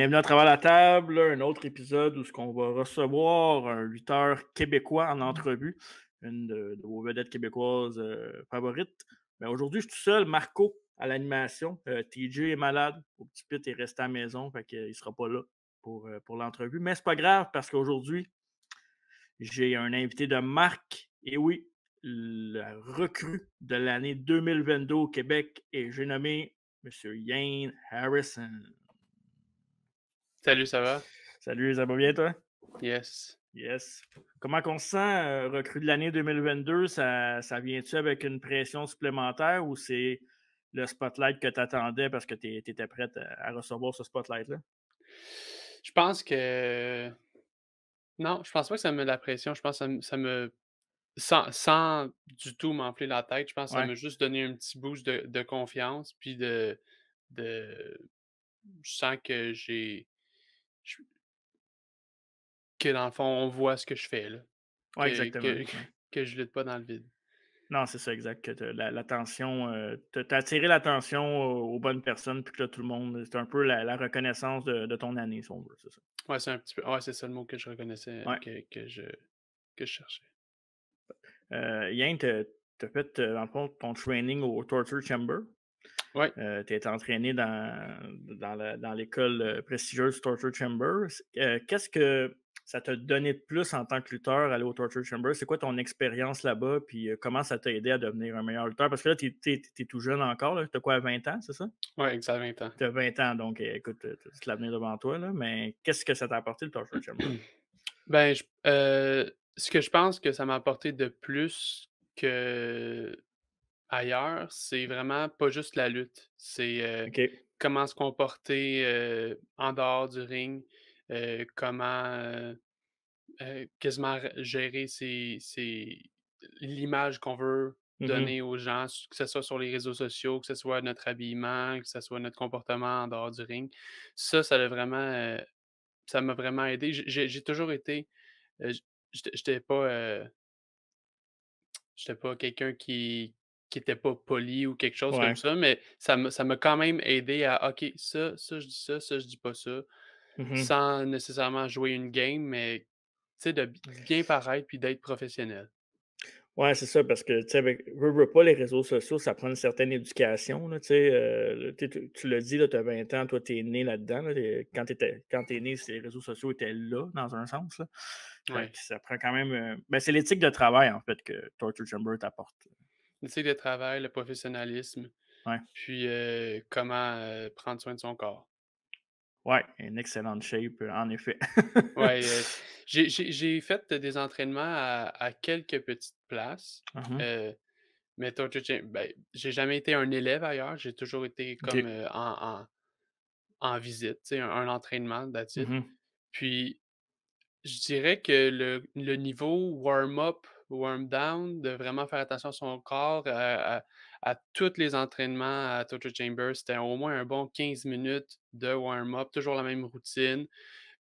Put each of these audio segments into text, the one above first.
Bienvenue à travers la table, un autre épisode où ce qu'on va recevoir un lutteur québécois en entrevue, une de vos vedettes québécoises favorites. Mais aujourd'hui, je suis tout seul, Marco à l'animation. TJ est malade, au petit pit est resté à la maison, fait qu'il ne sera pas là pour l'entrevue. Mais c'est pas grave parce qu'aujourd'hui, j'ai un invité de marque. Et oui, la recrue de l'année 2022 au Québec. Et j'ai nommé M. Yane Harrison. Salut, ça va? Salut, ça va bien, toi? Yes. Yes. Comment qu'on se sent, recrue de l'année 2022? Ça vient-tu avec une pression supplémentaire ou c'est le spotlight que tu attendais parce que tu étais prête à recevoir ce spotlight-là? Je pense que non, je pense pas que ça me met de la pression. Je pense que ça me sans du tout m'enfler la tête, je pense que ça Ouais, m'a juste donné un petit boost de confiance, puis de je sens que je que dans le fond, on voit ce que je fais là, ouais, que exactement. que Ouais. que je lutte pas dans le vide. Non, c'est ça, exact. Que l'attention, t'as attiré l'attention aux bonnes personnes, puis que là, tout le monde, c'est un peu la reconnaissance de ton année, si on veut, c'est ça. Ouais, c'est un petit peu ouais, c'est ça le mot que je reconnaissais, Ouais. que je cherchais. Yann, t'as fait, dans le fond, ton training au Torture Chamber. Ouais. Tu été entraîné dans l'école prestigieuse Torture Chamber. Qu'est-ce que ça t'a donné de plus en tant que lutteur, aller au Torture Chamber? C'est quoi ton expérience là-bas? Puis comment ça t'a aidé à devenir un meilleur lutteur? Parce que là, tu es tout jeune encore. Tu as quoi, 20 ans, c'est ça? Ouais, exact, 20 ans. Tu as 20 ans, donc écoute, tu as tout l'avenir devant toi. Là, mais qu'est-ce que ça t'a apporté, le Torture Chamber? Ben, ce que je pense que ça m'a apporté de plus que ailleurs, c'est vraiment pas juste la lutte. C'est, OK. comment se comporter, en dehors du ring, comment, quasiment gérer l'image qu'on veut Mhm. donner aux gens, que ce soit sur les réseaux sociaux, que ce soit notre habillement, que ce soit notre comportement en dehors du ring. Ça m'a vraiment aidé. J'ai toujours été, j j'étais pas, j'étais pas quelqu'un qui était pas poli ou quelque chose comme Ouais. ça, mais ça m'a quand même aidé à OK, ça je dis ça je dis pas ça, Mhm. sans nécessairement jouer une game, mais tu sais de bien paraître puis d'être professionnel. Ouais, c'est ça, parce que, tu sais, avec veux pas, les réseaux sociaux, ça prend une certaine éducation, là, tu sais, tu l'as dit, tu as 20 ans, toi, tu es né là-dedans, là, quand tu es né, ces réseaux sociaux étaient là, dans un sens, là. Fait Ouais. que ça prend quand même, ben, c'est l'éthique de travail, en fait, que Torture Chamber t'apporte. L'éthique de travail, le professionnalisme, Ouais. puis, comment, prendre soin de son corps. Ouais, une excellente shape, en effet. Ouais, j'ai fait des entraînements à quelques petites places, Mhm. heu mais Torture Chamber, ben, j'ai jamais été un élève ailleurs, j'ai toujours été comme, OK. en visite, tu sais, un entraînement, that's it. Mhm. Puis, je dirais que le niveau warm-up, warm-down, de vraiment faire attention à son corps, à tous les entraînements à Torture Chamber, c'était au moins un bon 15 minutes de warm-up, toujours la même routine.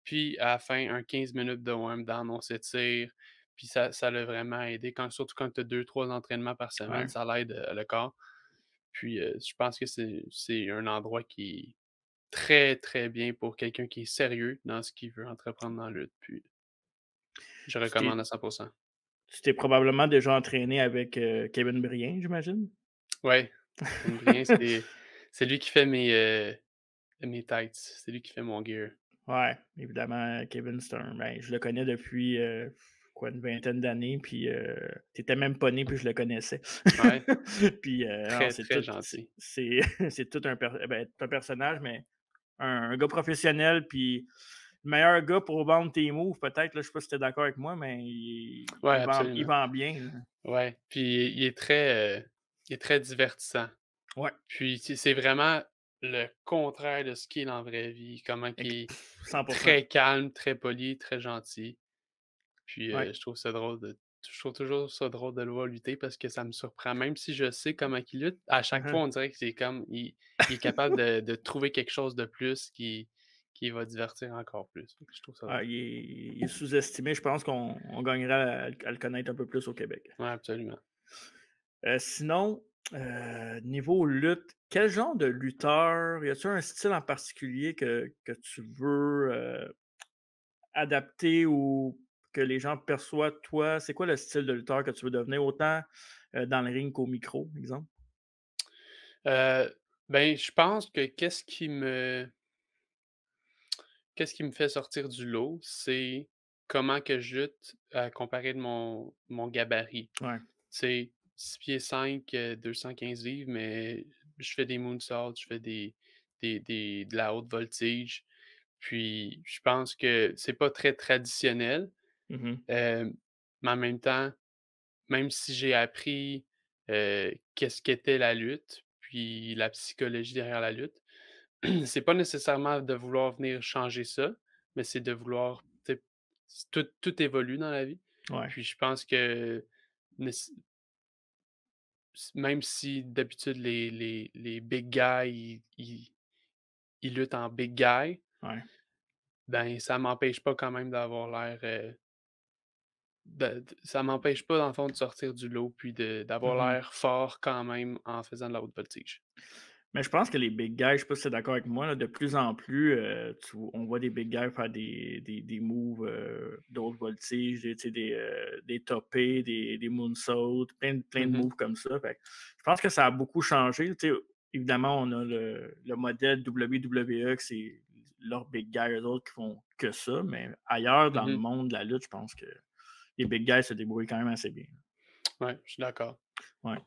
Puis à la fin, un 15 minutes de warm-down, on s'étire. Puis ça l'a vraiment aidé surtout quand tu as 2-3 entraînements par semaine, Ouais. ça l'aide, le corps. Puis, je pense que c'est un endroit qui est très, très bien pour quelqu'un qui est sérieux dans ce qu'il veut entreprendre dans la lutte, puis je Tu recommande à t'es 100%. tu t'es probablement déjà entraîné avec Kevin Brien, j'imagine? Ouais, Kevin Brien, c'est lui qui fait mes tights, c'est lui qui fait mon gear. Ouais, évidemment, Kevin, ben, je le connais depuis, quoi, une vingtaine d'années, puis tu même pas né, puis je le connaissais. Ouais, Puis non, très, très gentil. c'est tout ben, un personnage, mais un gars professionnel, puis le meilleur gars pour vendre tes moves, peut-être, là, je sais pas si tu es d'accord avec moi, mais Ouais, il absolument. vend bien, là. Ouais, puis il est très divertissant. Ouais, Puis c'est vraiment le contraire de ce qu'il est dans la vraie vie, comment qu'il est 100%. très calme, très poli, très gentil. Puis, Ouais. je trouve toujours ça drôle de le voir lutter parce que ça me surprend. Même si je sais comment il lutte, à chaque fois, Mhm. on dirait que c'est comme il est capable de trouver quelque chose de plus qui va divertir encore plus. Fait que je trouve ça Ah, drôle. il est sous-estimé. Je pense qu'on gagnerait à le connaître un peu plus au Québec. Ouais, absolument. Sinon, niveau lutte quel genre de lutteur, y a-tu un style en particulier que tu veux, adapter ou que les gens perçoivent de toi? C'est quoi le style de lutteur que tu veux devenir, autant, dans le ring qu'au micro, exemple? Heu, ben, je pense que qu'est-ce qui me fait sortir du lot, c'est comment que je lutte, comparé de mon gabarit. Ouais. C'est 6 pieds 5, 215 livres, mais je fais des moonsaults, je fais de la haute voltige. Puis je pense que c'est pas très traditionnel, Mmh. mais en même temps, même si j'ai appris, qu'est-ce qu'était la lutte, puis la psychologie derrière la lutte, c'est pas nécessairement de vouloir venir changer ça, mais c'est de vouloir, tu sais, tout évolue dans la vie. Ouais. Puis je pense que ness même si d'habitude les big guys, ils luttent en big guy, Ouais. ben, ça m'empêche pas quand même d'avoir l'air, ça m'empêche pas dans le fond de sortir du lot, puis d'avoir Mmh. l'air fort quand même en faisant de la haute voltige. Mais je pense que les big guys, je sais pas si tu es d'accord avec moi, là, de plus en plus, on voit des big guys faire des moves, de haute voltige, tu sais, des toppés, des moonsaults, plein de Mmh. moves comme ça. Fait que je pense que ça a beaucoup changé. Tu sais, évidemment, on a le modèle WWE, que c'est leurs big guys, eux autres, qui font que ça. Mais ailleurs dans le Mmh. monde de la lutte, je pense que les big guys se débrouillent quand même assez bien. Ouais, je suis d'accord. Ouais.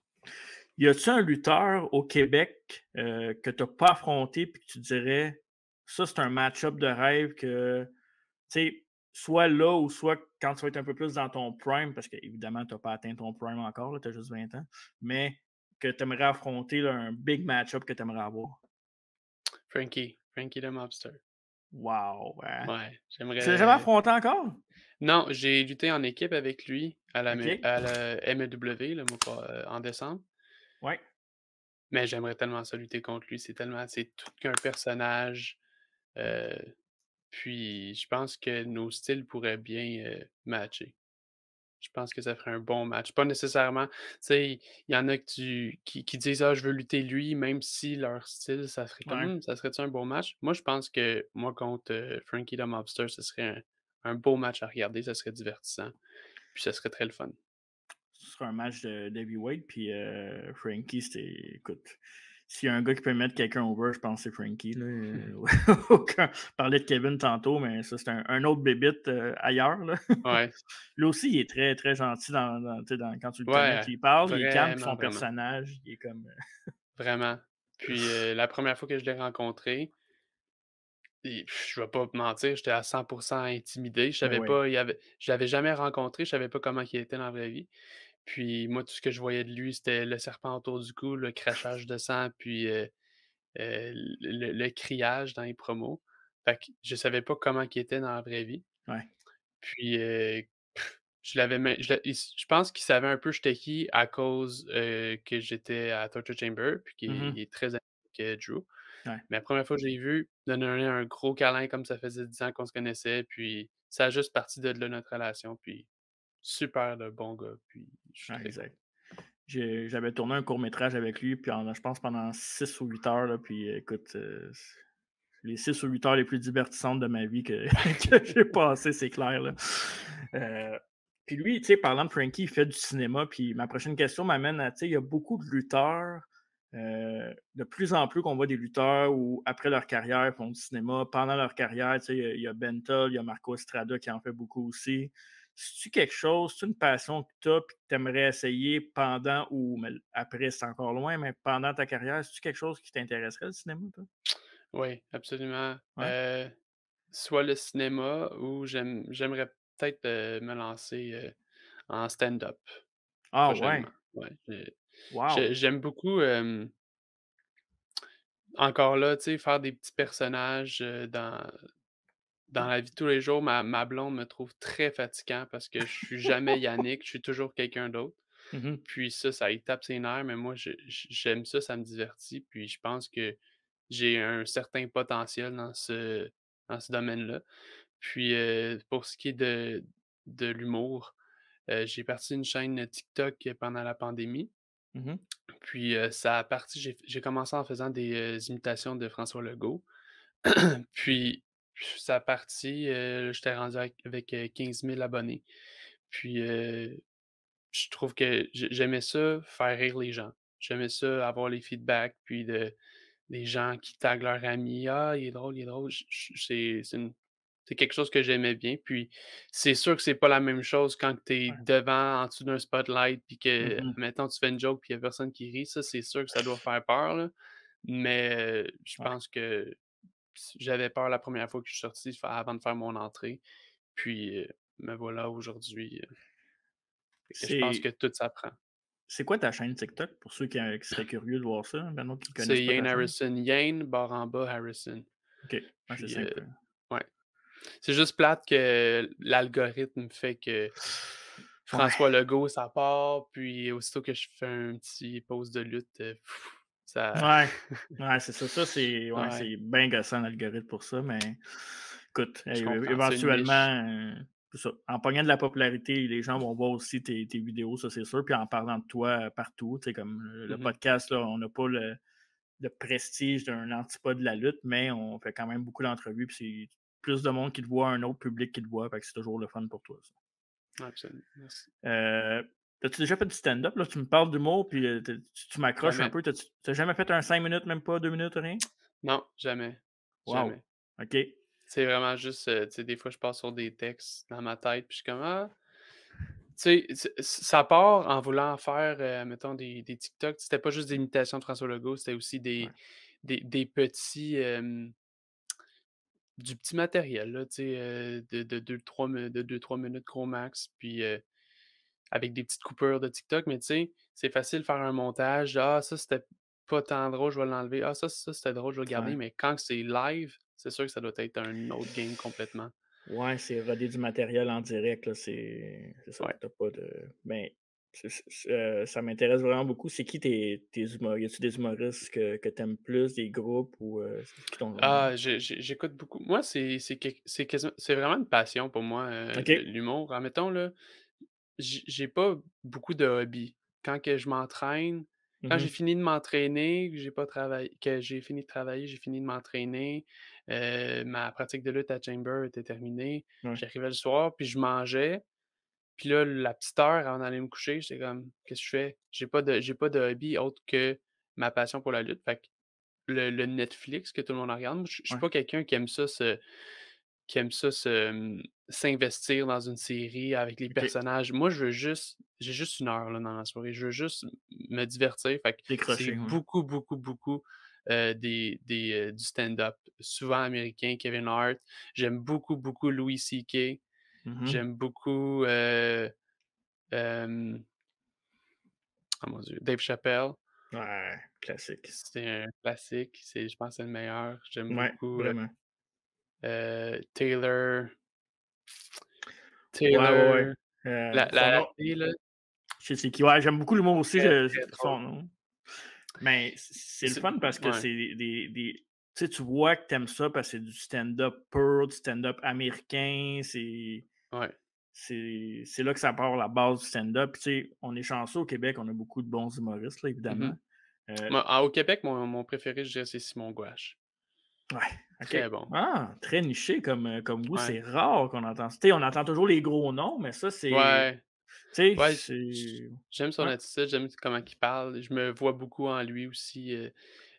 Y a-tu un lutteur au Québec, que tu as pas affronté puis que tu dirais: «Ça, c'est un match-up de rêve que, tu sais, soit là ou soit quand tu vas être un peu plus dans ton prime», parce qu'évidemment, tu as pas atteint ton prime encore, tu as juste 20 ans, mais que tu aimerais affronter, là, un big match-up que tu aimerais avoir? Frankie the Mobster. Wow! Hein? Ouais, Tu l'as jamais j'aimerais affronté encore? non, j'ai lutté en équipe avec lui OK. à la MEW le mois en décembre, Ouais. mais j'aimerais tellement ça lutter contre lui. C'est tout qu'un personnage, heu, puis je pense que nos styles pourraient bien, matcher. Je pense que ça ferait un bon match. Pas nécessairement, tu sais, il y en a que qui disent: «Ah, je veux lutter lui», même si leur style, ça serait comme: Ouais. Ça serait-tu un bon match?» Moi, je pense que moi contre, Frankie the Mobster, ce serait un beau match à regarder, ça serait divertissant, puis ça serait très le fun. Ce sera un match de d'heavyweight, puis Frankie, c'était écoute, s'il y a un gars qui peut mettre quelqu'un over, je pense que c'est Frankie, là, aucun on parlait de Kevin tantôt, mais ça, c'est un autre bébite, ailleurs, là. Ouais, Lui aussi, il est très, très gentil tu sais, quand tu le connais, ouais, tu lui parles, il est calme, puis vraiment, son vraiment, personnage, il est comme, vraiment. Puis, la première fois que je l'ai rencontré, et je vais pas te mentir, j'étais à 100 intimidé. Je ben savais oui, pas, je l'avais jamais rencontré, je savais pas comment il était dans la vraie vie. Puis moi, tout ce que je voyais de lui, c'était le serpent autour du cou, le crachage de sang, puis, le criage dans les promos. Fait que je savais pas comment il était dans la vraie vie. ouais. Puis, je l'avais mais je pense qu'il savait un peu j'étais qui à cause, que j'étais à Torture Chamber, puis qu'il Mmh. est très ami avec, Drew. Ouais, Mais la première fois que je l'ai vu, donner un gros câlin comme ça faisait 10 ans qu'on se connaissait, puis ça a juste parti de là notre relation, puis super de bon gars, puis je suis ouais, très content. exact. J'avais tourné un court-métrage avec lui, puis je pense pendant 6 ou 8 heures, là, puis écoute, les 6 ou 8 heures les plus divertissantes de ma vie que que j'ai passées, c'est clair, là. Heu, puis lui, tu sais, parlant de Frankie, il fait du cinéma, puis ma prochaine question m'amène à, tu sais, il y a beaucoup de lutteurs, de plus en plus qu'on voit des lutteurs où, après leur carrière, font du cinéma. Pendant leur carrière, tu sais, il y a Benta, il y a Marco Estrada qui en fait beaucoup aussi. C'est-tu quelque chose, c'est une passion que tu as puis que tu aimerais essayer pendant ou mais après, c'est encore loin, mais pendant ta carrière, c'est-tu quelque chose qui t'intéresserait, le cinéma, toi? Oui, absolument. Ouais? Soit le cinéma ou j'aimerais peut-être, me lancer, en stand-up Ah ouais! prochainement. Ouais, Wow! j'aime beaucoup, encore là, tu sais, faire des petits personnages, dans la vie de tous les jours. Ma blonde me trouve très fatigant parce que je suis jamais Yannick, je suis toujours quelqu'un d'autre. Mmh. Puis ça lui tape ses nerfs, mais moi, j'aime ça, ça me divertit. Puis je pense que j'ai un certain potentiel dans ce domaine-là. Puis, pour ce qui est de l'humour, j'ai parti une chaîne TikTok pendant la pandémie. Mmh. Puis, ça a parti j'ai commencé en faisant des, imitations de François Legault. Puis ça a parti, j'étais rendu avec 15 000 abonnés. Puis, je trouve que j'aimais ça, faire rire les gens. J'aimais ça, avoir les feedbacks, puis des gens qui taguent leurs amis: «Ah, il est drôle, il est drôle». C'est quelque chose que j'aimais bien, puis c'est sûr que c'est pas la même chose quand tu es Ouais. devant, en dessous d'un spotlight, puis que, Mmh. admettons, tu fais une joke, puis il y a personne qui rit. Ça, c'est sûr que ça doit faire peur, là, mais je Ouais. pense que j'avais peur la première fois que je suis sorti, avant de faire mon entrée, puis, me voilà aujourd'hui, fait que je pense que C'est tout s'apprend. c'est quoi ta chaîne TikTok pour ceux qui seraient curieux de voir ça, maintenant qui connaissent C'est pas Yane ta chaîne? Harrison, Yane barre en bas Harrison. OK. Ouais, c'est Puis, simple. ouais. C'est juste plate que l'algorithme fait que Ouais. François Legault, ça part, puis aussitôt que je fais un petit pause de lutte, ça Ouais. Ouais, c'est ça. Ça, c'est ouais, ouais, c'est bien gossant l'algorithme pour ça, mais écoute, je comprends, c'est une niche. éventuellement, c'est ça. En pognant de la popularité, les gens vont voir aussi tes vidéos, ça c'est sûr. Puis en parlant de toi partout, tu sais, comme le Mmh. podcast, là, on n'a pas le prestige d'un antipode de la lutte, mais on fait quand même beaucoup d'entrevues, puis c'est plus de monde qui te voit, un autre public qui te voit, fait que c'est toujours le fun pour toi, ça. Absolument, merci. Euh, T'as-tu déjà fait du stand-up? Là? Tu me parles d'humour, puis tu m'accroches un Jamais. peu. T'as jamais fait un 5 minutes, même pas 2 minutes, rien? Non, jamais, Wow! jamais. OK. C'est vraiment juste, tu sais, des fois, je passe sur des textes dans ma tête, puis je suis comme: «Ah». Tu sais, ça part en voulant faire, mettons des TikTok. C'était pas juste des imitations de François Legault, c'était aussi Ouais, des petits, du petit matériel là, tu sais, de 2-3 minutes gros max, puis, avec des petites coupures de TikTok, mais tu sais, c'est facile de faire un montage. «Ah ça, c'était pas tant drôle, je vais l'enlever. Ah ça, c'était drôle, je vais le garder», ouais. mais quand c'est live, c'est sûr que ça doit être un autre game complètement. Ouais, c'est roder du matériel en direct, là, c'est ça. Ouais. T'as pas de mais ça m'intéresse vraiment beaucoup. C'est qui tes humoristes? Y a-tu des humoristes que tu aimes plus, des groupes ou c'est qui ton Ah, j'écoute beaucoup. Moi, c'est vraiment une passion pour moi, OK. l'humour. Admettons là, j'ai pas beaucoup de hobbies. Quand que je m'entraîne Quand j'ai Mmh. fini de m'entraîner, que j'ai fini de travailler, j'ai fini de m'entraîner, ma pratique de lutte à Chamber était terminée, Ouais, j'arrivais le soir, puis je mangeais, puis là, la petite heure avant d'aller me coucher, j'étais comme: «Qu'est-ce que je fais?» J'ai pas de hobby autre que ma passion pour la lutte. Fait que le Netflix que tout le monde regarde, moi, je suis ouais. pas quelqu'un qui aime ça s'investir dans une série avec les OK. personnages. Moi, j'ai juste une heure, là, dans la soirée. Je veux juste me divertir. Fait que c'est Décroché, ouais. beaucoup, beaucoup, beaucoup, du stand-up, souvent américain, Kevin Hart. J'aime beaucoup, beaucoup Louis CK. Mmh. J'aime beaucoup, hem, oh mon Dieu, Dave Chappelle. Ouais, classique. C'est un classique. Je pense que c'est le meilleur. J'aime Ouais, beaucoup, vraiment. Taylor Ouais, ouais, ouais. Taylor, Son la nom, fille là, je sais c'est qui. Ouais, j'aime beaucoup l'humour aussi, très, très drôle. son nom. Mais c'est le C'est fun parce que Ouais, c'est tu sais, tu vois que t'aimes ça parce que c'est du stand-up pur, du stand-up américain, ouais. c'est là que ça part la base du stand-up. Puis, tu sais, on est chanceux au Québec, on a beaucoup de bons humoristes, là, évidemment. Mmh. Euh, Moi, au Québec, mon préféré, je dirais, c'est Simon Gouache. ouais, OK. Très bon. Ah, très niché comme goût, Ouais. c'est rare qu'on entend ça. Tu sais, on entend toujours les gros noms, mais ça, c'est Ouais. tu sais, Ouais, c'est j'aime son ouais, attitude, j'aime comment il parle. Je me vois beaucoup en lui aussi,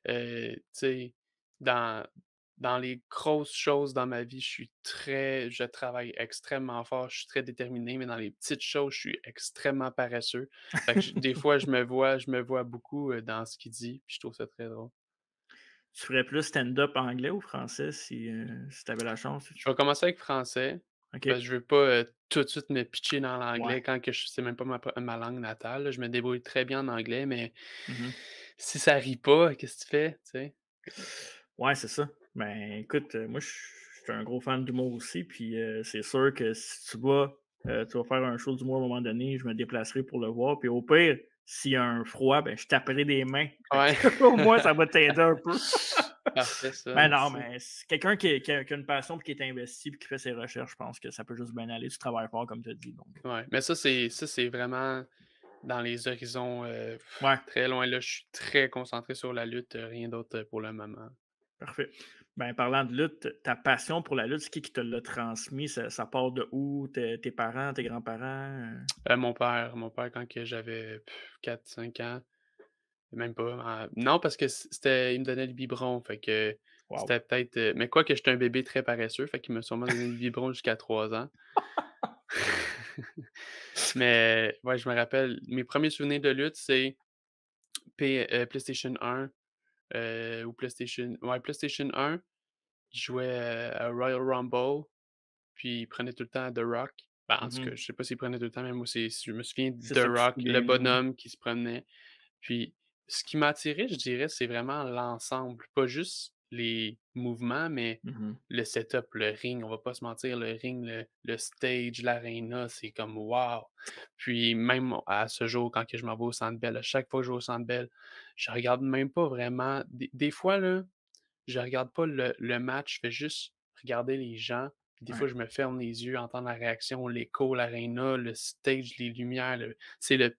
tu sais, dans les grosses choses dans ma vie, je travaille extrêmement fort, je suis très déterminé, mais dans les petites choses, je suis extrêmement paresseux. Fait que des fois, je me vois beaucoup, dans ce qu'il dit, puis je trouve ça très drôle. Tu ferais plus stand-up anglais ou français si tu avais la chance? Je vais commencer avec français, parce que OK. je veux pas, tout de suite me pitcher dans Ouais. l'anglais quand que c'est même pas ma langue natale, là. Je me débrouille très bien en anglais, mais Mmh. si ça rit pas, qu'est-ce que tu fais, tu sais? Ouais, c'est ça. Ben, écoute, moi, je suis un gros fan d'humour aussi, puis c'est sûr que si tu vas faire un show d'humour à un moment donné, je me déplacerai pour le voir, puis au pire, s'il y a un froid, ben, je taperai des mains. Fait Ouais. que au moins, ça va t'aider un peu. Parfait ça, Ben non, merci. mais c'est quelqu'un qui a une passion, puis qui est investi, puis qui fait ses recherches, je pense que ça peut juste bien aller. Tu travailles fort, comme tu as dit, donc Ouais, mais ça, c'est vraiment, dans les horizons, Ouais, très loin, là. Je suis très concentré sur la lutte, rien d'autre, pour le moment. parfait. Ben, parlant de lutte, ta passion pour la lutte, c'est qui te l'a transmis? Ça part de où? Tes parents, tes grands-parents? Mon père quand que j'avais 4-5 ans, même pas, non parce que c'était il me donnait le biberon, fait que Wow! c'était peut-être, mais quoique j'étais un bébé très paresseux, fait qu'il m'a sûrement donné le biberon jusqu'à 3 ans. Mais ouais, je me rappelle, mes premiers souvenirs de lutte, c'est PlayStation 1, ou PlayStation 1, il jouait, à Royal Rumble, puis il prenait tout le temps The Rock. Ben, en tout cas, Mmh. je sais pas s'il prenait tout le temps, mais moi, je me souviens de C'est The ça que tu te Rock, le souviens, là, ouais. bonhomme qui se promenait. Puis, ce qui m'a attiré, je dirais, c'est vraiment l'ensemble, pas juste les mouvements, mais Mmh. le setup, le ring, on va pas se mentir, le ring, le stage, l'aréna, c'est comme wow! Puis même à ce jour, quand que je m'en vais au Centre Bell, à chaque fois que je vais au Centre Bell, je regarde même pas vraiment des fois là, je regarde pas le match, je fais juste regarder les gens. Puis des fois, Ouais, je me ferme les yeux, entendre la réaction, l'écho, l'aréna, le stage, les lumières, c'est le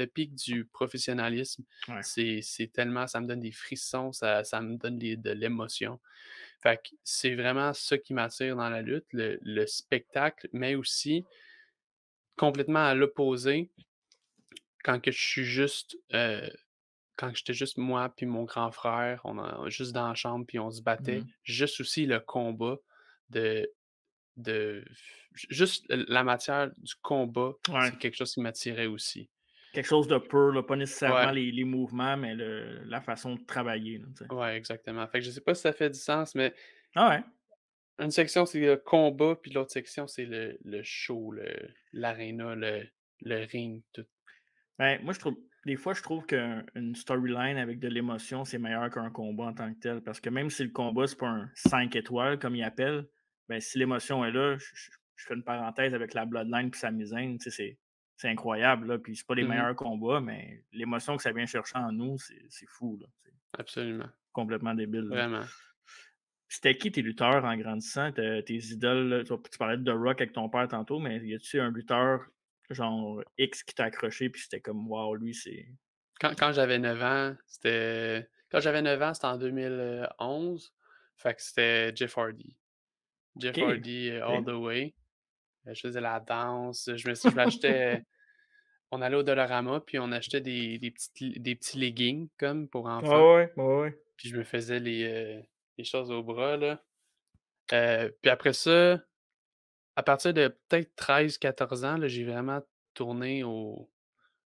pic du professionnalisme. ouais. C'est tellement ça me donne des frissons, ça me donne de l'émotion. Fait que c'est vraiment ça qui m'attire dans la lutte, le spectacle, mais aussi complètement à l'opposé, quand que je suis juste, quand j'étais juste moi puis mon grand frère, juste dans la chambre puis on se battait, Mmh. juste aussi le combat de de juste la matière du combat, Ouais. c'est quelque chose qui m'attirait aussi. Quelque chose de pur, là, pas nécessairement Ouais, les mouvements, mais la façon de travailler, là, tu sais. ouais, exactement. Fait que je sais pas si ça fait du sens, mais Ah ouais. une section, c'est le combat, puis l'autre section, c'est le show, l'aréna, le ring, tout. Ben, moi, je trouve des fois, je trouve qu'une storyline avec de l'émotion, c'est meilleur qu'un combat en tant que tel. Parce que même si le combat, c'est pas un 5 étoiles, comme ils appellent, ben, si l'émotion est là, je fais une parenthèse avec la Bloodline puis Sami Zayn, tu sais, c'est incroyable, là. Puis c'est pas les Mmh. meilleurs combats, mais l'émotion que ça vient chercher en nous, c'est fou, là. C'est Absolument, complètement débile, là. vraiment. C'était qui tes lutteurs en grandissant? Tes idoles, là? Tu parlais de The Rock avec ton père tantôt, mais y a-tu un lutteur genre X qui t'a accroché puis c'était comme wow, lui, c'est. Quand j'avais 9 ans, c'était en 2011, fait que c'était Jeff Hardy. Jeff OK. Hardy, all OK. the way. Je faisais la danse, je m'achetais on allait au Dollarama, puis on achetait des petits leggings comme pour Ouais, enfants, ouais, ouais, ouais. puis je me faisais les choses au bras là. Puis après ça, à partir de peut-être 13-14 ans, là, j'ai vraiment tourné au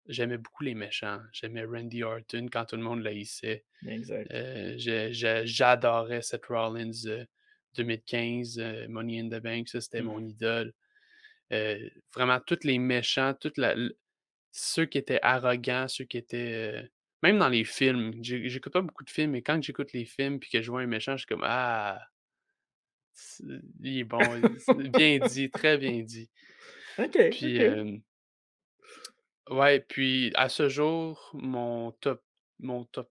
j'aimais beaucoup les méchants. J'aimais Randy Orton quand tout le monde l'haïssait. Exact. J'adorais Seth Rollins, 2015, Money in the Bank, ça c'était mon Mmh. idole. Vraiment tous les méchants, ceux qui étaient arrogants, ceux qui étaient, même dans les films, j'écoute pas beaucoup de films, mais quand j'écoute les films puis que je vois un méchant, je suis comme: «Ah, c il est bon, bien dit, très bien dit». OK, Puis, OK. ouais, puis à ce jour, mon top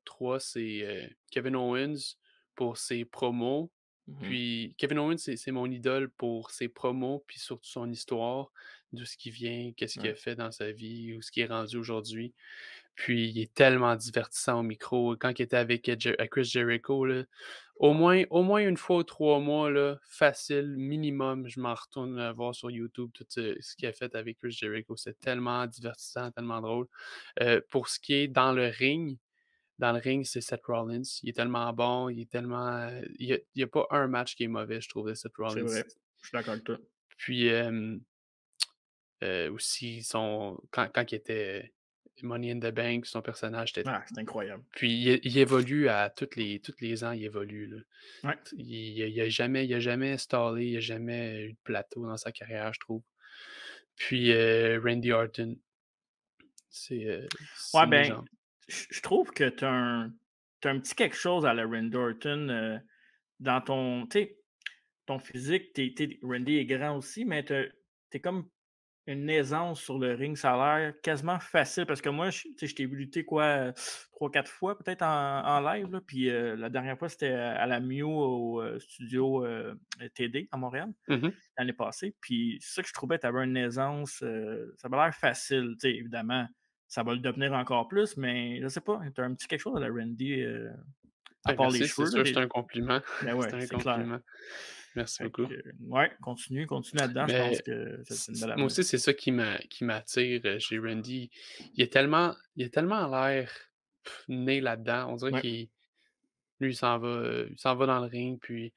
3 c'est, Kevin Owens pour ses promos. Mmh. Puis Kevin Owens, c'est mon idole pour ses promos, puis surtout son histoire, d'où ce qui vient, qu'est-ce qu'il a Ouais, fait dans sa vie, où ce qui est rendu aujourd'hui. Puis il est tellement divertissant au micro. Quand il était avec, Chris Jericho, là, au moins une fois ou 3 mois, là, facile, minimum, je m'en retourne, voir sur YouTube tout, ce qu'il a fait avec Chris Jericho. C'est tellement divertissant, tellement drôle. Pour ce qui est dans le ring, c'est Seth Rollins. Il est tellement bon, il est tellement, il y a pas un match qui est mauvais, je trouve, de Seth c'est Rollins. vrai. Je suis d'accord avec toi. Puis, aussi quand il était Money in the Bank, son personnage était Ah, c'est incroyable. puis il évolue à toutes les ans, il évolue, là. Ouais. Il a jamais stallé, il a jamais eu de plateau dans sa carrière, je trouve. Puis, Randy Orton, c'est Ouais, une ben, légende. je trouve que tu un petit quelque chose à la Randy Orton, dans ton tu sais, ton physique, Randy est grand aussi, mais tu es comme une aisance sur le ring. Ça a l'air quasiment facile parce que moi, tu sais, je t'ai vu lutter quoi, 3-4 fois peut-être en live, là. Puis la dernière fois, c'était à la Mio au studio TD à Montréal Mmh. l'année passée. Puis c'est ça que je trouvais, tu avais une aisance, ça avait l'air facile. Tu sais, évidemment, ça va le devenir encore plus, mais je sais pas, tu as un petit quelque chose à la Randy, à Ben, part les merci, c'est cheveux, là. sûr, c'est un compliment. Ben C'est ouais, un c'est clair. compliment. Merci Fait beaucoup. que, ouais, continue là-dedans. Je pense Mais que c'est une belle moi avenue. aussi, c'est ça qui m'attire, chez Randy. Il a tellement l'air né là-dedans. On dirait Ouais, qu'il lui, il s'en va dans le ring, puis ouais,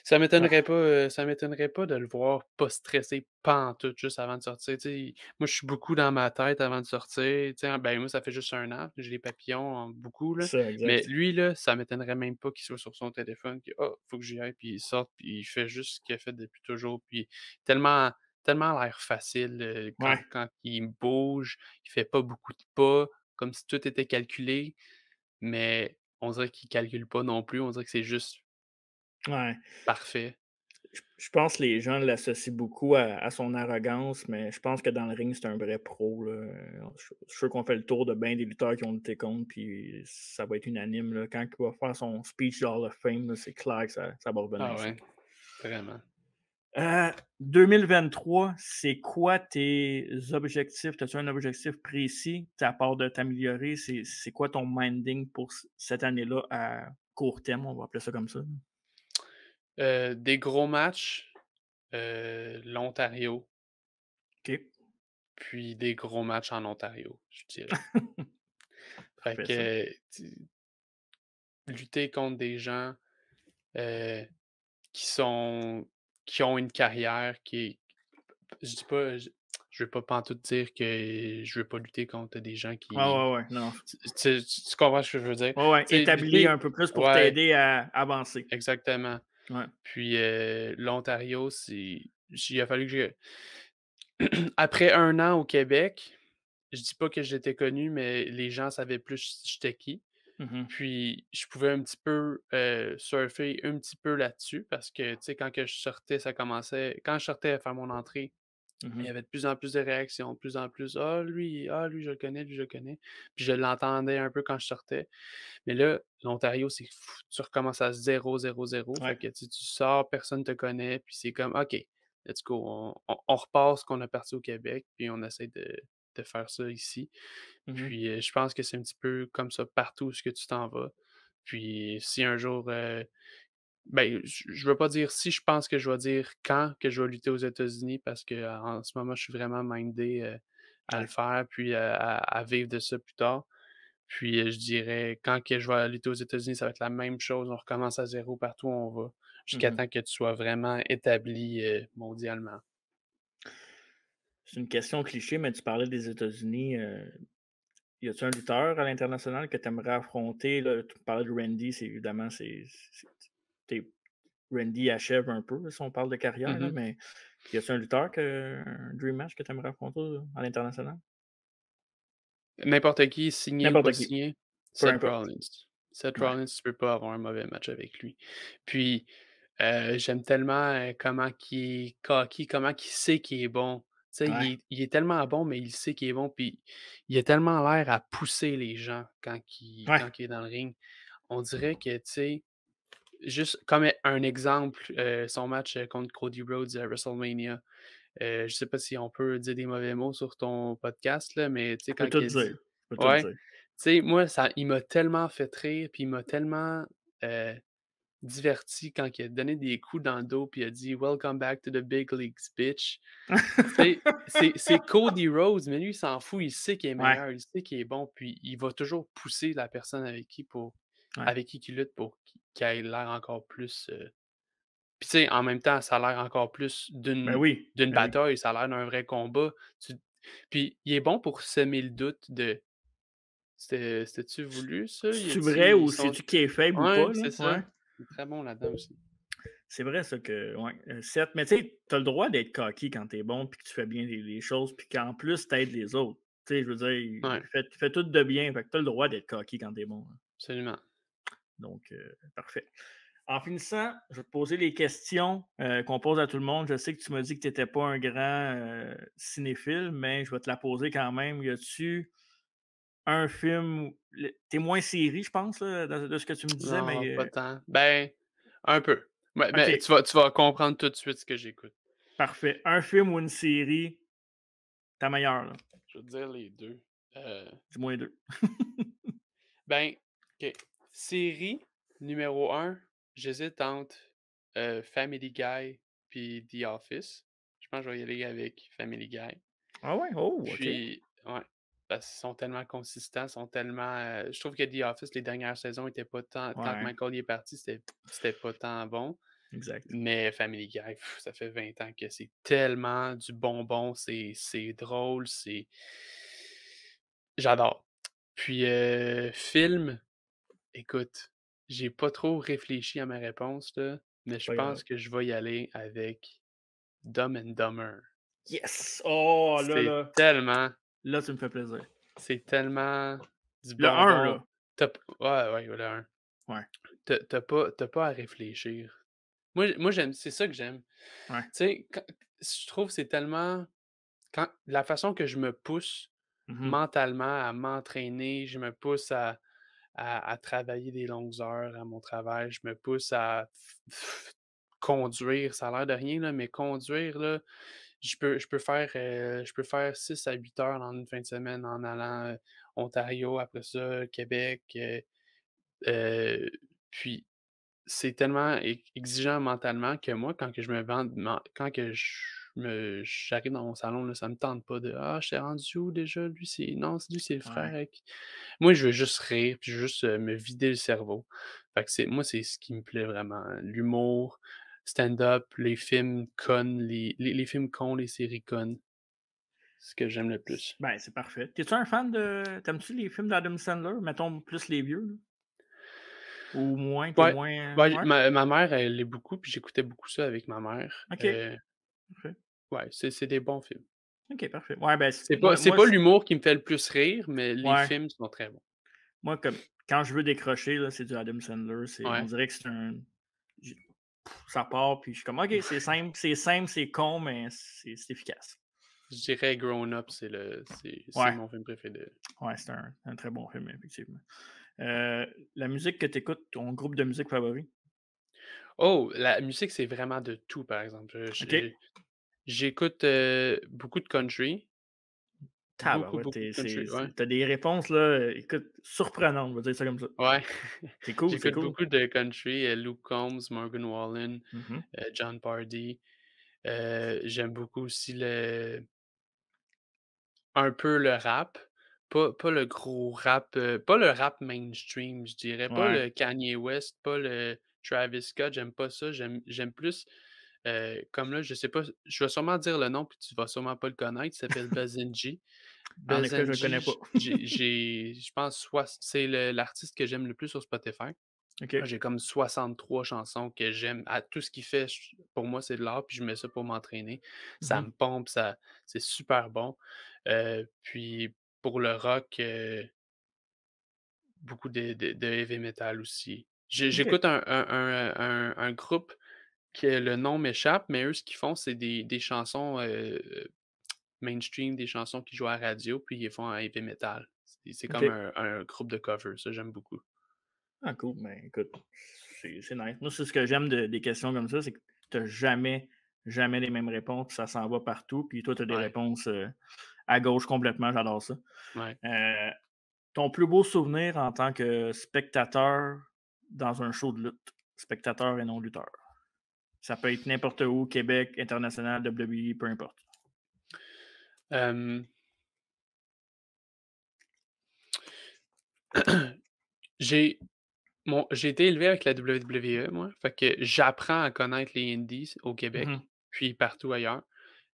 ça m'étonnerait pas de le voir pas stressé pantoute juste avant de sortir, tu sais? Moi, je suis beaucoup dans ma tête avant de sortir, tu sais? Ben, moi, ça fait juste 1 an, j'ai les papillons beaucoup, là, ça, mais exact. lui, là, ça m'étonnerait même pas qu'il soit sur son téléphone, que «Ah, faut que j'y aille», puis il sorte, puis il fait juste ce qu'il a fait depuis toujours, puis tellement tellement l'air facile, Ouais, quand il bouge, il fait pas beaucoup de pas, comme si tout était calculé. Mais on dirait qu'il calcule pas non plus, on dirait que c'est juste ouais. parfait. Je pense que les gens l'associent beaucoup à son arrogance, mais je pense que dans le ring, c'est un vrai pro, là. Je suis sûr qu'on fait le tour de bien des lutteurs qui ont lutté contre, puis ça va être unanime, là. Quand il va faire son speech de Hall of Fame, là, c'est clair que ça va revenir Ah ça. ouais, vraiment. 2023, c'est quoi tes objectifs? As-tu un objectif précis, à part de t'améliorer? C'est quoi ton minding pour cette année-là à court terme, on va appeler ça comme ça? Des gros matchs, l'Ontario, OK. puis des gros matchs en Ontario, je dirais. Fait Parfait ça. que, lutter contre des gens, heu, qui sont qui ont une carrière qui est je dis pas je veux pas pantoute dire que je veux pas lutter contre des gens Ah qui ouais, ouais, non. tu comprends ce que je veux dire? Ouais, ouais, Tu sais, établi un lutter peu plus pour ouais, t'aider à avancer. exactement. Ouais. Puis, l'Ontario, il a fallu que après 1 an au Québec, je dis pas que j'étais connu, mais les gens savaient plus j'étais qui. Mmh. Puis je pouvais un petit peu, surfer un petit peu là-dessus parce que, tu sais, quand je sortais à faire mon entrée, il y Mmh. avait de plus en plus de réactions, de plus en plus: ah lui je le connais, lui je le connais». Puis je l'entendais un peu quand je sortais. Mais là, l'Ontario, c'est fou, tu recommences à 0-0-0. Fait Ouais. que tu sors, personne te connaît, puis c'est comme: «OK, let's go, on repart ce qu'on a parti au Québec, puis on essaie de faire ça ici». Mmh. Puis, je pense que c'est un petit peu comme ça partout où ce que tu t'en vas. Puis si un jour, ben, je veux pas dire si, je pense que je vais dire quand que je vais lutter aux États-Unis parce qu'en ce moment, je suis vraiment mindé, à le Ouais. faire, puis à vivre de ça plus tard. Puis, je dirais quand que je vais lutter aux États-Unis, ça va être la même chose. On recommence à zéro partout où on va, jusqu'à Mmh. temps que tu sois vraiment établi, mondialement. C'est une question cliché, mais tu parlais des États-Unis, y a-tu un lutteur à l'international que tu aimerais affronter, là? Tu parlais de Randy, c'est évidemment, tu Randy achève un peu, si on parle de carrière, là, Mmh. mais y a-tu un lutteur un dream match que tu aimerais affronter, à l'international? N'importe qui, signé ou pas N'importe qui, signé, peu Seth importe. Rollins. Seth Ouais, Rollins, tu peux pas avoir un mauvais match avec lui. Puis, j'aime tellement, comment qu'il est cocky, comment qu'il sait qu'il est bon. Tu sais, ouais, il est tellement bon, mais il sait qu'il est bon, puis il a tellement l'air à pousser les gens ouais. quand il est dans le ring. On dirait que, tu sais, juste comme un exemple, son match, contre Cody Rhodes à WrestleMania. Je sais pas si on peut dire des mauvais mots sur ton podcast là, mais tu sais, Je peux quand tout il a dire, dit je peux tout ouais, tu dire. sais, moi, il m'a tellement fait rire, puis il m'a tellement, heu, diverti quand il a donné des coups dans le dos, puis il a dit: «Welcome back to the big leagues, bitch». Tu sais, c'est Cody Rhodes, mais lui, il s'en fout, il sait qu'il est Ouais, meilleur, il sait qu'il est bon, puis il va toujours pousser la personne ouais. avec qui qu'il lutte pour qu'il ait l'air encore plus, puis tu sais, en même temps, ça a l'air encore plus Ben oui, d'une ben oui. bataille, ça a l'air d'un vrai combat. Puis il est bon pour semer le doute de: «C'était-tu voulu ça? Y C'est-tu a-tu vrai ils ou sont» c'est-tu qui est faible ou ouais, pas, là? c'est Ouais. ça. Il est très bon là-dedans aussi. C'est vrai ça que ouais, certes, mais tu sais, tu as le droit d'être cocky quand tu es bon puis que tu fais bien les choses puis qu'en plus tu aides les autres. Tu sais, je veux dire, Ouais, fais tout de bien, fait que tu as le droit d'être cocky quand tu es bon, hein. absolument. Donc parfait. En finissant, je vais te poser les questions qu'on pose à tout le monde. Je sais que tu m'as dit que tu n'étais pas un grand cinéphile, mais je vais te la poser quand même. Y a-tu un film, t'es moins série, je pense, là, de ce que tu me disais, mais Non, pas tant. Ben, un peu. Ouais, OK, mais tu vas comprendre tout de suite ce que j'écoute. parfait. Un film ou une série, ta meilleure, là. Je vais te dire les 2. Dis-moi les deux. Ben, OK. Série numéro un, j'hésite entre, Family Guy puis The Office. Je pense que je vais y aller avec Family Guy. Ah ouais? Oh, OK. Puis ouais, parce qu'ils sont tellement consistants, sont tellement, je trouve que The Office, les dernières saisons étaient pas tant quand Ouais, Michael y est parti, c'était pas tant bon. exact. Mais Family Guy, ça fait 20 ans que c'est tellement du bonbon, c'est drôle, c'est j'adore. Puis, film, écoute, j'ai pas trop réfléchi à ma réponse là, mais C'est je pas grave. pense que je vais y aller avec Dumb and Dumber. Yes! Oh, C'est tellement là, tu me fais plaisir. c'est tellement du Le un bonbon. là. Tu ouais, ouais, voilà un. Ouais, Tu pas à réfléchir. Moi j'aime c'est ça que j'aime. ouais. Tu sais, je trouve que c'est tellement quand la façon que je me pousse Mhm. mentalement à m'entraîner, je me pousse à travailler des longues heures à mon travail, je me pousse à conduire, ça a l'air de rien là, mais conduire là, je peux faire 6 à 8 heures dans une fin de semaine en allant, Ontario, après ça Québec, heu, puis c'est tellement exigeant mentalement que moi, quand que je me vante quand que j'arrive dans mon salon, là, ça me tente pas de: «Ah, j'étais rendu où déjà? Lui, c'est non, lui, c'est le Ouais. frère avec» moi, je veux juste rire, puis je veux juste, me vider le cerveau. Fait que c'est ce qui me plaît vraiment, hein. L'humour, stand-up, les films connes, les films cons, les séries connes, c'est ce que j'aime le plus. Ben, c'est parfait. T'es-tu un fan de. T'aimes-tu les films d'Adam Sandler? Mettons plus les vieux, là? Ou moins? T'es Ouais, moins. ouais, Ouais? ma mère, elle l'aime beaucoup, puis j'écoutais beaucoup ça avec ma mère. OK. Parfait. Ouais, c'est des bons films. OK, parfait. Ouais, ben, C'est pas c'est pas l'humour qui me fait le plus rire, mais les ouais. films sont très bons. Moi, comme quand je veux décrocher, là, c'est du Adam Sandler. On Ouais, dirait que c'est un. j- Ça part, puis je suis comme, OK, c'est simple, c'est con, mais c'est efficace. je dirais Grown Up, c'est Ouais, mon film préféré. ouais, c'est un très bon film, effectivement. Euh, la musique que tu écoutes, ton groupe de musique favori? Oh, la musique, c'est vraiment de tout, par exemple. OK. J'écoute, beaucoup de country, beaucoup, Tabarouette, beaucoup de country, ouais. t'as des réponses, là, écoute, surprenantes, on va dire ça comme ça. Ouais, C'est cool, c'est j'écoute cool. beaucoup de country, Luke Combs, Morgan Wallen, Mhm. John Pardy. J'aime beaucoup aussi un peu le rap, pas le gros rap, pas le rap mainstream, je dirais, pas Ouais. le Kanye West, pas le Travis Scott, j'aime pas ça, j'aime plus, comme là, je sais pas, je vais sûrement dire le nom puis tu vas sûrement pas le connaître, il s'appelle Bazenji. En effet, je le connais Bazenji, pas. je pense soit c'est l'artiste que j'aime le plus sur Spotify. OK. J'ai comme 63 chansons que j'aime. À tout ce qu'il fait, pour moi, c'est de l'art, puis je mets ça pour m'entraîner. Ça Mhm. me pompe, c'est super bon. Puis pour le rock, beaucoup de heavy metal aussi. OK. J'écoute un groupe que le nom m'échappe, mais eux, ce qu'ils font, c'est des chansons mainstream, des chansons qui jouent à la radio, puis ils les font en heavy metal. C'est comme OK. un groupe de cover, ça, j'aime beaucoup. Ah, cool. Ben, écoute, c'est nice. Moi, c'est ce que j'aime des questions comme ça, c'est que tu n'as jamais les mêmes réponses, puis ça s'en va partout, puis toi, tu as des Ouais, réponses à gauche complètement, j'adore ça. ouais. Euh, ton plus beau souvenir en tant que spectateur dans un show de lutte? Spectateur et non lutteur. Ça peut être n'importe où, Québec, international, WWE, peu importe. Hem J'ai j'ai été élevé avec la WWE moi, fait que j'apprends à connaître les indies au Mhm. Québec, puis partout ailleurs.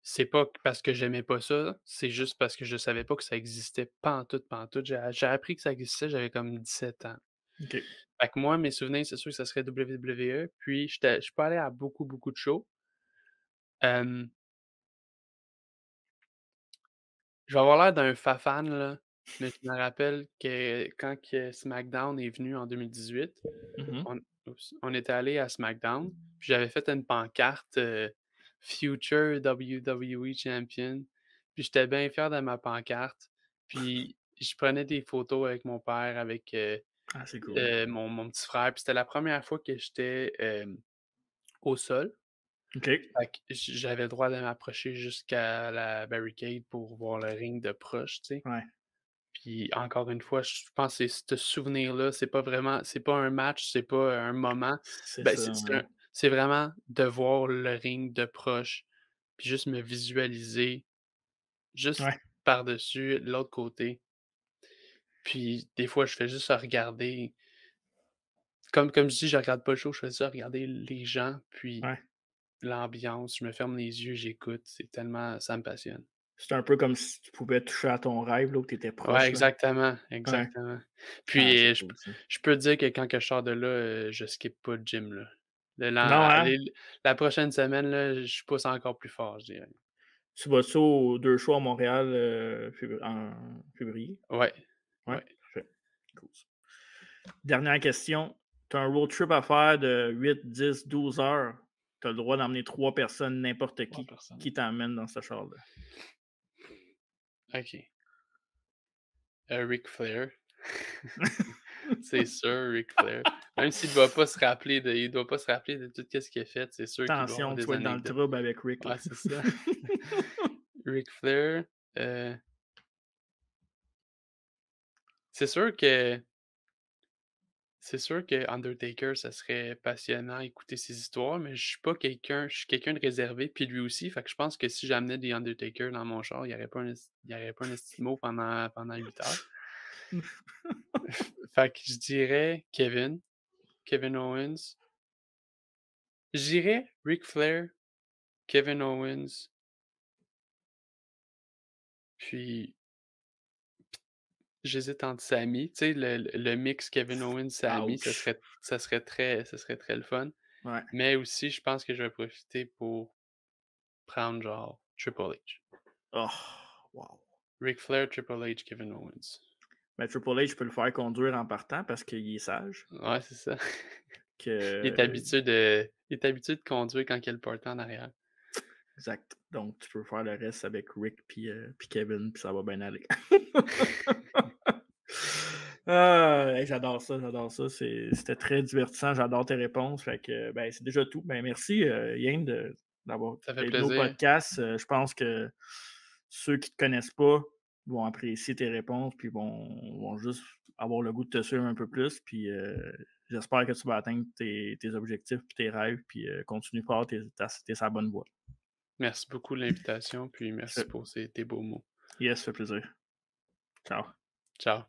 C'est pas parce que j'aimais pas ça, c'est juste parce que je savais pas que ça existait pantoute, pantoute. J'ai appris que ça existait, j'avais comme 17 ans. OK. Fait que moi, mes souvenirs, c'est sûr que ça serait WWE, puis je suis pas allé à beaucoup, beaucoup de shows. Hem, je vais avoir l'air d'un fafan, là, mais je me rappelle que quand que SmackDown est venu en 2018, Mhm. on était allé à SmackDown, puis j'avais fait une pancarte, Future WWE Champion, puis j'étais bien fier de ma pancarte, puis je prenais des photos avec mon père, avec, Ah, c'est cool. mon petit frère, puis c'était la première fois que j'étais, au sol. OK. Fait que j'avais le droit de m'approcher jusqu'à la barricade pour voir le ring de proche, tu sais. Ouais. Puis encore une fois, je pense que c'est ce souvenir-là, c'est pas un match, c'est pas un moment. C'est Ben, ça, ouais. c'est vraiment de voir le ring de proche, puis juste me visualiser juste Ouais, par-dessus l'autre côté. Puis des fois, je fais juste regarder comme je dis, je regarde pas le show, je fais juste regarder les gens, puis ouais. l'ambiance, je me ferme les yeux, j'écoute, c'est tellement ça me passionne. C'est un peu comme si tu pouvais toucher à ton rêve, là, où tu étais Ouais, proche, là. exactement, Ouais. exactement. Ah, c'est Puis cool ça. je peux te dire que quand que je sors de là, je skippe pas le gym, là. Le Non, lan hein? les La prochaine semaine, là, je pousse encore plus fort, je dirais. Tu vas-tu aux 2 shows à Montréal, en février? Ouais, Ouais, ouais, parfait. Cool ça. Dernière question. Tu as un road trip à faire de 8, 10, 12 heures. Tu as le droit d'emmener 3 personnes, n'importe 3 qui. personnes. Qui t'emmène dans ce char-là? OK. Ric Flair. C'est sûr, Ric Flair. Même il doit pas se rappeler de tout ce qu'il a fait, c'est sûr qu'il doit avoir Attention, tu des vas être dans le anecdotes. trouble avec Rick, là. Ouais, c'est ça. Ric Flair, heu, c'est sûr que C'est sûr que Undertaker, ça serait passionnant à écouter ses histoires, mais je suis quelqu'un de réservé, puis lui aussi, fait que je pense que si j'amenais des Undertaker dans mon char, il y aurait pas un esti de mot pendant 8 heures. Fait que je dirais Kevin Owens. Je dirais Ric Flair, Kevin Owens, puis j'hésite entre Sami, tu sais, le mix Kevin Owens-Sami, Ouch! ça serait très le fun, Ouais. mais aussi je pense que je vais profiter pour prendre genre Triple H. Oh, wow. Ric Flair, Triple H, Kevin Owens. Mais Triple H, je peux le faire conduire en partant parce qu'il est sage. Ouais, c'est ça. Que Il est habitué de conduire quand il y a le party en arrière. exact. Donc, tu peux faire le reste avec Rick puis Kevin, puis ça va bien aller. Ah, hey, j'adore ça, j'adore ça. C'était très divertissant. J'adore tes réponses. Fait que, ben, c'est déjà tout. Ben, merci, Yann, d'avoir Ça fait d'être venu au plaisir. podcast. Je pense que ceux qui ne te connaissent pas vont apprécier tes réponses, puis vont juste avoir le goût de te suivre un peu plus. Puis j'espère que tu vas atteindre tes objectifs puis tes rêves, puis continue fort, t'es sur la bonne voie. Merci beaucoup de l'invitation, puis merci Ça pour tes beaux mots. yes, ça fait plaisir. Ciao. Ciao.